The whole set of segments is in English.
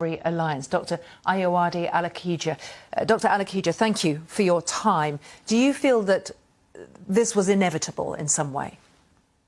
Alliance, Dr. 𝗢𝗺𝗶𝗹𝗶𝗰ះ. Dr. 𝗢𝗺𝗶𝗶, thank you for your time. Do you feel that this was inevitable in some way?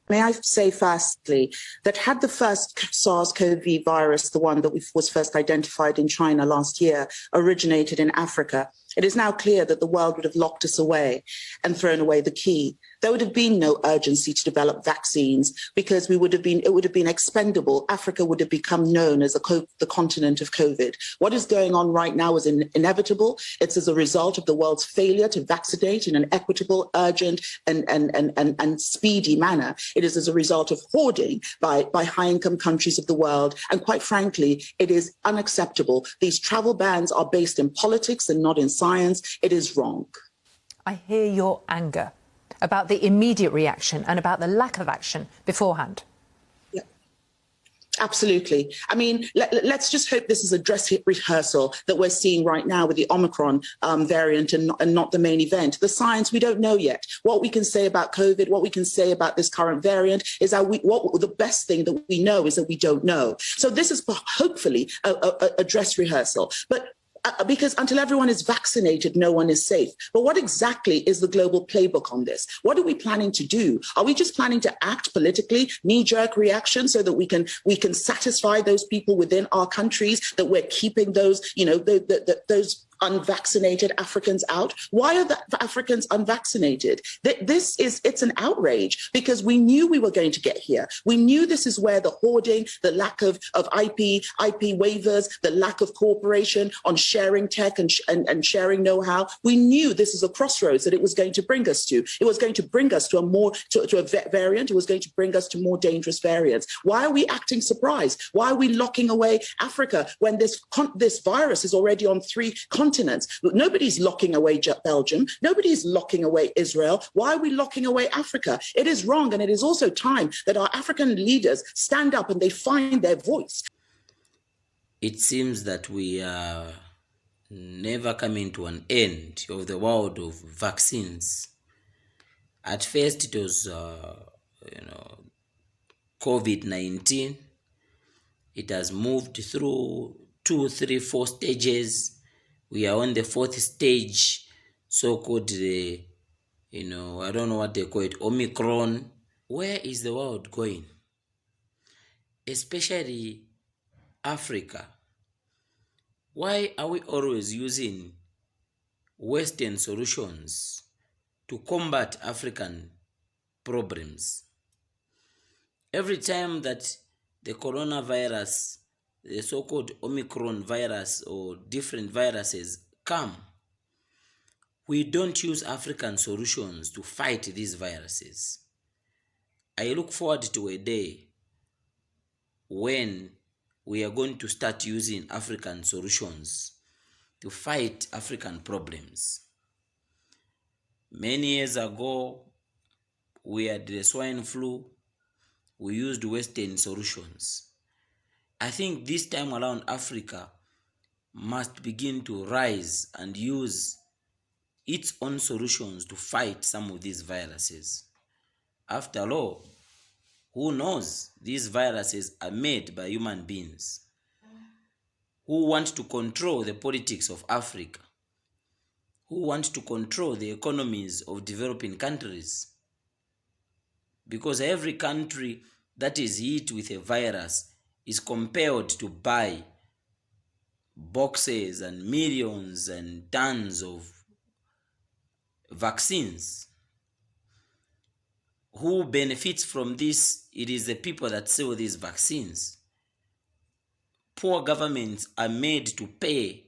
May I say firstly that had the first SARS-CoV virus, the one that was first identified in China last year, originated in Africa, it is now clear that the world would have locked us away and thrown away the key. There would have been no urgency to develop vaccines because it would have been expendable. Africa would have become known as the continent of COVID. What is going on right now is inevitable. It's as a result of the world's failure to vaccinate in an equitable, urgent, and speedy manner. It is as a result of hoarding by high-income countries of the world. And quite frankly, it is unacceptable. These travel bans are based in politics and not in science. It is wrong. I hear your anger about the immediate reaction and about the lack of action beforehand. Yeah, absolutely. I mean, let's just hope this is a dress rehearsal that we're seeing right now with the Omicron variant and not the main event. The science, we don't know yet. What we can say about COVID, what we can say about this current variant is that the best thing that we know is that we don't know. So this is hopefully a dress rehearsal. But because until everyone is vaccinated, no one is safe. But what exactly is the global playbook on this? What are we planning to do? Are we just planning to act politically, knee-jerk reaction, so that we can satisfy those people within our countries, that we're keeping those, those unvaccinated Africans out? Why are the Africans unvaccinated? It's an outrage because we knew we were going to get here. We knew this is where the hoarding, the lack of IP waivers, the lack of cooperation on sharing tech and sharing know-how. We knew this is a crossroads that it was going to bring us to. It was going to bring us to a variant. It was going to bring us to more dangerous variants. Why are we acting surprised? Why are we locking away Africa when this virus is already on 3 continents? Nobody's locking away Belgium. Nobody's locking away Israel. Why are we locking away Africa? It is wrong, and it is also time that our African leaders stand up and they find their voice. It seems that we are never coming to an end of the world of vaccines. At first, it was, COVID-19. It has moved through 2, 3, 4 stages. We are on the 4th stage, so-called I don't know what they call it, Omicron. Where is the world going? Especially Africa. Why are we always using Western solutions to combat African problems? Every time that the coronavirus, the so-called Omicron virus or different viruses come, we don't use African solutions to fight these viruses. I look forward to a day when we are going to start using African solutions to fight African problems. Many years ago, we had the swine flu. We used Western solutions. I think this time around Africa must begin to rise and use its own solutions to fight some of these viruses. After all, who knows? These viruses are made by human beings who want to control the politics of Africa, who want to control the economies of developing countries. Because every country that is hit with a virus is compelled to buy boxes and millions and tons of vaccines. Who benefits from this? It is the people that sell these vaccines. Poor governments are made to pay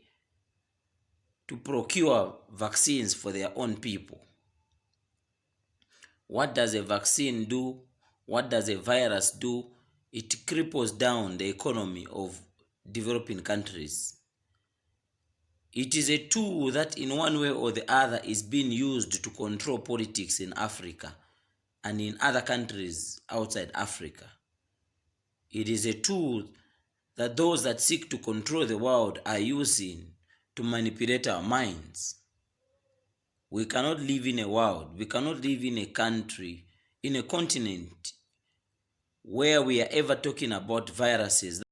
to procure vaccines for their own people. What does a vaccine do? What does a virus do? It cripples down the economy of developing countries. It is a tool that in one way or the other is being used to control politics in Africa and in other countries outside Africa. It is a tool that those that seek to control the world are using to manipulate our minds. We cannot live in a world, we cannot live in a country, in a continent where we are ever talking about viruses